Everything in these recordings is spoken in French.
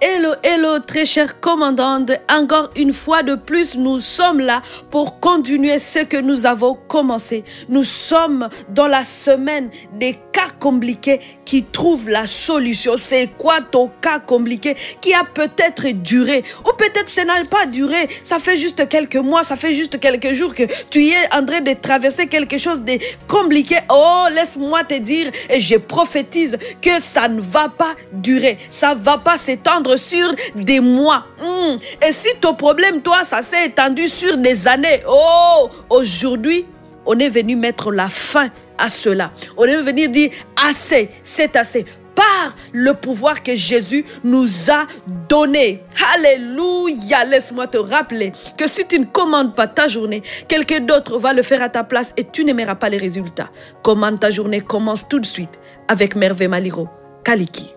Hello, hello, très chère commandante. Encore une fois de plus, nous sommes là pour continuer ce que nous avons commencé. Nous sommes dans la semaine des cas compliqués qui trouvent la solution. C'est quoi ton cas compliqué qui a peut-être duré ou peut-être ça n'a pas duré. Ça fait juste quelques mois, ça fait juste quelques jours que tu es en train de traverser quelque chose de compliqué. Oh, laisse-moi te dire et je prophétise que ça ne va pas durer. Ça ne va pas s'étendre sur des mois. Et si ton problème, toi, ça s'est étendu sur des années. Oh, aujourd'hui, on est venu mettre la fin à cela. On est venu dire assez, c'est assez. Par le pouvoir que Jésus nous a donné. Alléluia. Laisse-moi te rappeler que si tu ne commandes pas ta journée, quelqu'un d'autre va le faire à ta place et tu n'aimeras pas les résultats. Commande ta journée, commence tout de suite avec Merveille Maliro Kaliki.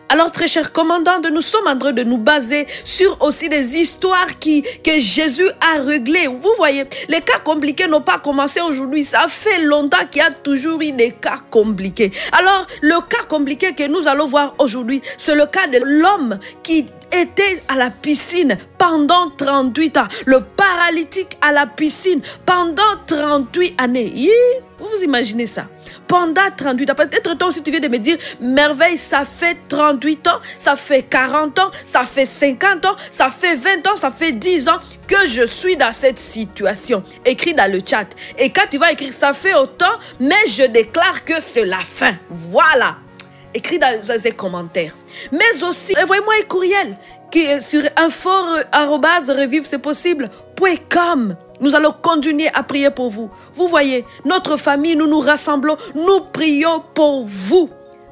Alors, très chers commandants, nous sommes en train de nous baser sur aussi des histoires que Jésus a réglées. Vous voyez, les cas compliqués n'ont pas commencé aujourd'hui. Ça fait longtemps qu'il y a toujours eu des cas compliqués. Alors, le cas compliqué que nous allons voir aujourd'hui, c'est le cas de l'homme qui était à la piscine pendant 38 ans. Le paralytique à la piscine pendant 38 années. Vous imaginez ça? Pendant 38 ans. Peut-être toi aussi tu viens de me dire, Merveille, ça fait 38 ans, ça fait 40 ans, ça fait 50 ans, ça fait 20 ans, ça fait 10 ans que je suis dans cette situation. Écris dans le chat. Et quand tu vas écrire, ça fait autant, mais je déclare que c'est la fin. Voilà. Écris dans les commentaires. Mais aussi, envoyez-moi un courriel qui est sur info@revivre-c'est-possible.com. Nous allons continuer à prier pour vous. Vous voyez, notre famille, nous nous rassemblons, nous prions pour vous.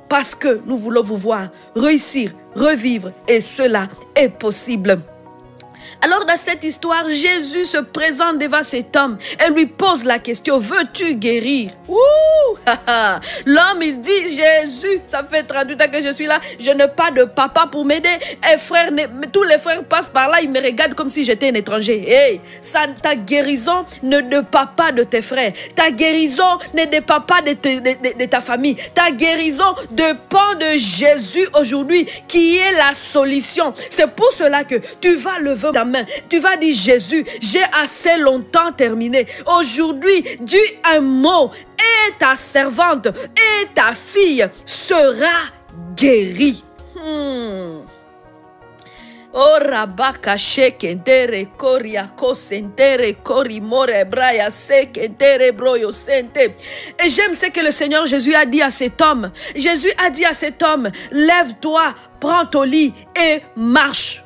Parce que nous voulons vous voir réussir, revivre. Et cela est possible. Alors dans cette histoire, Jésus se présente devant cet homme et lui pose la question, veux-tu guérir? L'homme il dit, Jésus, ça fait 38 ans que je suis là, je n'ai pas de papa pour m'aider. Et frère, tous les frères passent par là, ils me regardent comme si j'étais un étranger. Hey, ta guérison ne dépend pas de tes frères. Ta guérison ne dépend pas de ta famille. Ta guérison dépend de Jésus aujourd'hui qui est la solution. C'est pour cela que tu vas lever ta main. Tu vas dire, Jésus, j'ai assez longtemps terminé. Aujourd'hui, dis un mot et ta servante et ta fille sera guérie. Oh rabaka shekentere koria kosentere kori more braya sekentere broyo sente. Et j'aime ce que le Seigneur Jésus a dit à cet homme. Jésus a dit à cet homme, lève-toi, prends ton lit et marche.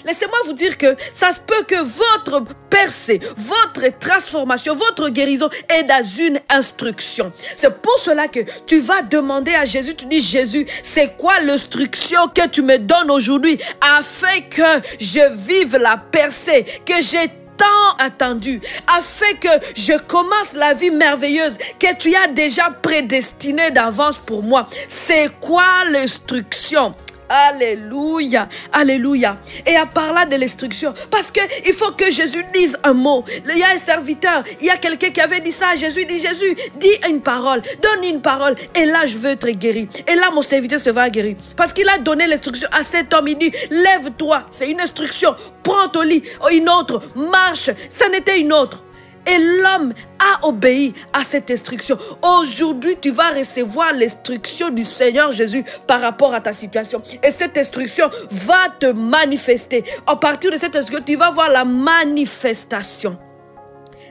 Laissez-moi vous dire que ça se peut que votre percée, votre transformation, votre guérison est dans une instruction. C'est pour cela que tu vas demander à Jésus, tu dis, Jésus, c'est quoi l'instruction que tu me donnes aujourd'hui afin que je vive la percée, que j'ai tant attendu, afin que je commence la vie merveilleuse que tu as déjà prédestinée d'avance pour moi. C'est quoi l'instruction? Alléluia, alléluia. Et à parler de l'instruction, parce qu'il faut que Jésus dise un mot. Il y a un serviteur, il y a quelqu'un qui avait dit ça à Jésus. Il dit, Jésus, dis une parole, donne une parole. Et là, je veux être guéri. Et là, mon serviteur se va guérir. Parce qu'il a donné l'instruction à cet homme. Il dit, lève-toi. C'est une instruction. Prends ton lit. Une autre, marche. Ça n'était une autre. Et l'homme a obéi à cette instruction. Aujourd'hui, tu vas recevoir l'instruction du Seigneur Jésus par rapport à ta situation. Et cette instruction va te manifester. À partir de cette instruction, tu vas voir la manifestation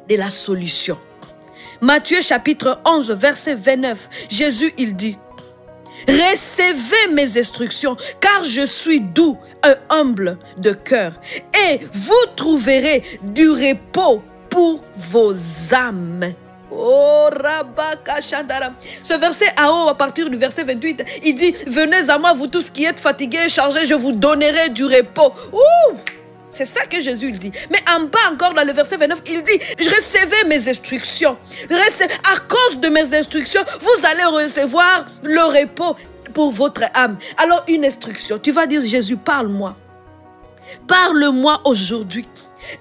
de la solution. Matthieu chapitre 11, verset 29. Jésus, il dit, recevez mes instructions, car je suis doux et humble de cœur. Et vous trouverez du repos pour vos âmes. Oh, Rabaka Shandara. Ce verset à haut, à partir du verset 28, il dit, venez à moi, vous tous qui êtes fatigués et chargés, je vous donnerai du repos. C'est ça que Jésus dit. Mais en bas encore dans le verset 29, il dit, recevez mes instructions. À cause de mes instructions, vous allez recevoir le repos pour votre âme. Alors une instruction, tu vas dire, Jésus, parle-moi. Parle-moi aujourd'hui.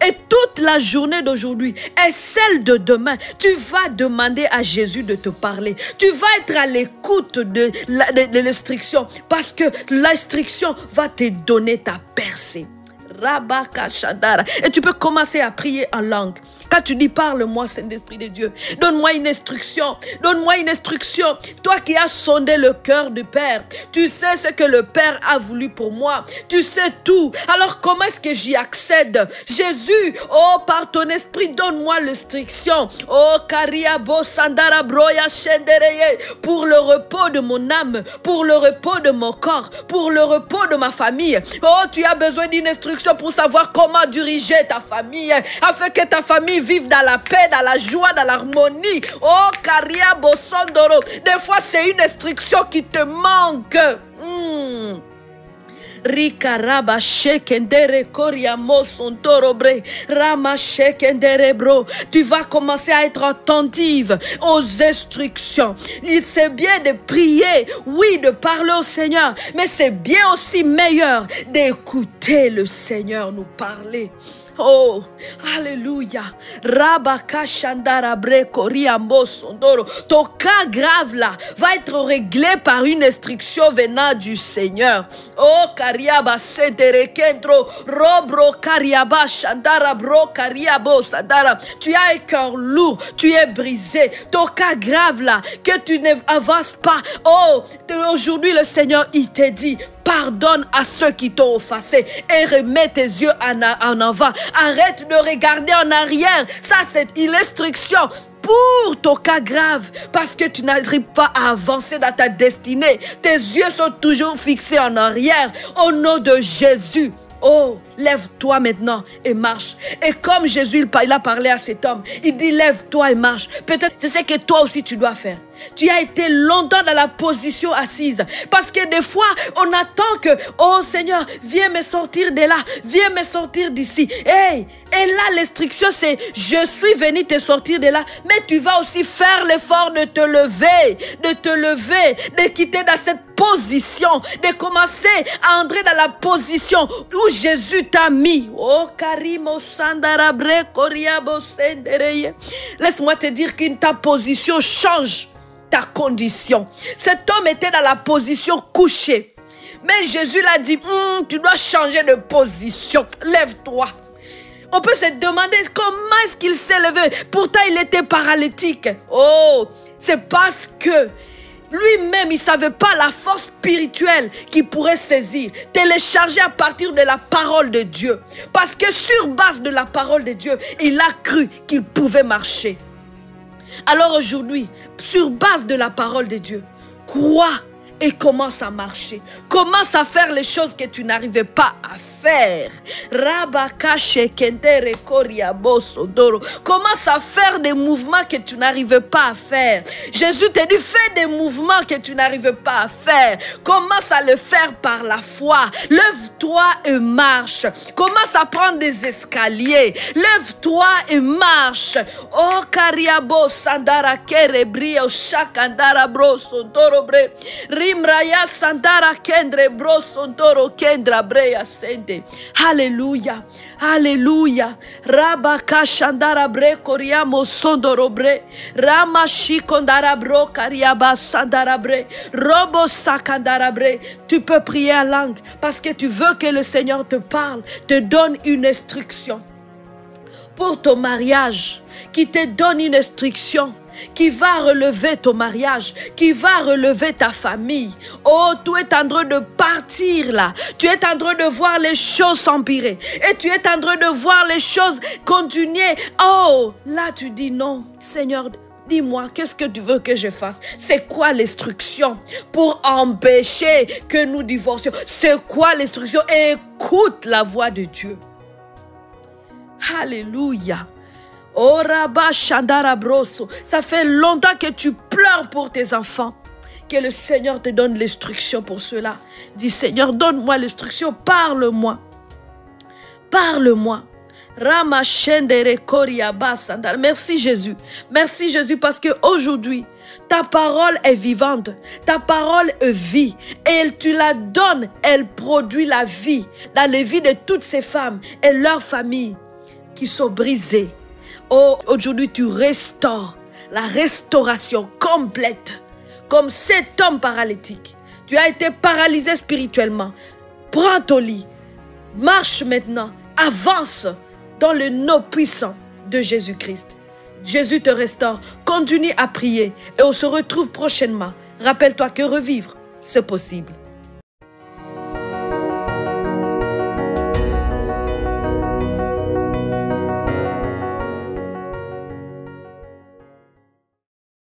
Et toute la journée d'aujourd'hui est celle de demain. Tu vas demander à Jésus de te parler. Tu vas être à l'écoute de l'instruction parce que l'instruction va te donner ta percée. Et tu peux commencer à prier en langue. Quand tu dis parle-moi, Saint-Esprit de Dieu, donne-moi une instruction, donne-moi une instruction. Toi qui as sondé le cœur du Père, tu sais ce que le Père a voulu pour moi, tu sais tout. Alors comment est-ce que j'y accède? Jésus, oh par ton esprit, donne-moi l'instruction. Oh Kariabo Sandara Broya Shendereye, pour le repos de mon âme, pour le repos de mon corps, pour le repos de ma famille. Oh, tu as besoin d'une instruction pour savoir comment diriger ta famille, afin que ta famille vive dans la paix, dans la joie, dans l'harmonie. Oh, Karia Bosondoro. Des fois, c'est une instruction qui te manque. Rikaraba shekendere koriamo sontorobre rama shekendere bro. Tu vas commencer à être attentive aux instructions. C'est bien de prier, oui, de parler au Seigneur, mais c'est bien aussi meilleur d'écouter le Seigneur nous parler. Oh, alléluia. Rabaka Shandara Breko Riambo Sondoro. Ton cas grave là va être réglé par une instruction venant du Seigneur. Oh, Kariaba Sentere Kendro Robro Kariaba Shandara Bro Kariabo Sandara. Tu as un cœur lourd, tu es brisé. Ton cas grave là, que tu n'avances pas. Oh, aujourd'hui le Seigneur il te dit, pardonne à ceux qui t'ont offensé et remets tes yeux en avant. Arrête de regarder en arrière. Ça, c'est une instruction pour ton cas grave. Parce que tu n'arrives pas à avancer dans ta destinée. Tes yeux sont toujours fixés en arrière. Au nom de Jésus. Oh, lève-toi maintenant et marche. Et comme Jésus il a parlé à cet homme, il dit lève-toi et marche. Peut-être c'est ce que toi aussi tu dois faire. Tu as été longtemps dans la position assise. Parce que des fois, on attend que, oh Seigneur, viens me sortir de là, viens me sortir d'ici. Hey, et là, l'instruction, c'est, je suis venu te sortir de là, mais tu vas aussi faire l'effort de te lever, de quitter dans cette position, de commencer à entrer dans la position où Jésus t'a mis. Oh, Karimo Sandarabre Koriabo Sendereye. Laisse-moi te dire que ta position change ta condition. Cet homme était dans la position couchée. Mais Jésus l'a dit, tu dois changer de position. Lève-toi. On peut se demander comment est-ce qu'il s'est levé. Pourtant, il était paralytique. Oh, c'est parce que lui-même, il ne savait pas la force spirituelle qu'il pourrait saisir, télécharger à partir de la parole de Dieu. Parce que sur base de la parole de Dieu, il a cru qu'il pouvait marcher. Alors aujourd'hui, sur base de la parole de Dieu, crois et commence à marcher. Commence à faire les choses que tu n'arrivais pas à faire. Commence à faire des mouvements que tu n'arrivais pas à faire. Jésus t'a dit, fais des mouvements que tu n'arrivais pas à faire. Commence à le faire par la foi. Lève-toi et marche. Commence à prendre des escaliers. Lève-toi et marche. Oh, Kariabo Sandara Kerebrio Shakandara Bro Sondorobre. Rimraya Sandara Kendre Bro Sondoro Kendra Breya Sende. Alléluia, alléluia. Rabaka Shandara Bre Koriamo Sondorobre. Rama Shikondara Bro Kariaba Sandara Bre. Robo Sakandara Bre. Tu peux prier en langue parce que tu veux que le Seigneur te parle, te donne une instruction. Pour ton mariage, qui te donne une instruction, qui va relever ton mariage, qui va relever ta famille. Oh, tu es en train de partir là. Tu es en train de voir les choses s'empirer. Et tu es en train de voir les choses continuer. Oh, là tu dis non, Seigneur, dis-moi, qu'est-ce que tu veux que je fasse? C'est quoi l'instruction pour empêcher que nous divorcions? C'est quoi l'instruction? Écoute la voix de Dieu. Alléluia. Oh Rabba Shandara Broso. Ça fait longtemps que tu pleures pour tes enfants. Que le Seigneur te donne l'instruction pour cela. Dis Seigneur, donne-moi l'instruction. Parle-moi. Parle-moi. Merci Jésus. Merci Jésus parce qu'aujourd'hui, ta parole est vivante. Ta parole est vie. Et tu la donnes. Elle produit la vie dans les vies de toutes ces femmes et leurs familles qui sont brisées. Oh, aujourd'hui, tu restaures la restauration complète. Comme cet homme paralytique. Tu as été paralysé spirituellement. Prends ton lit. Marche maintenant. Avance dans le nom puissant de Jésus-Christ. Jésus te restaure. Continue à prier et on se retrouve prochainement. Rappelle-toi que revivre, c'est possible.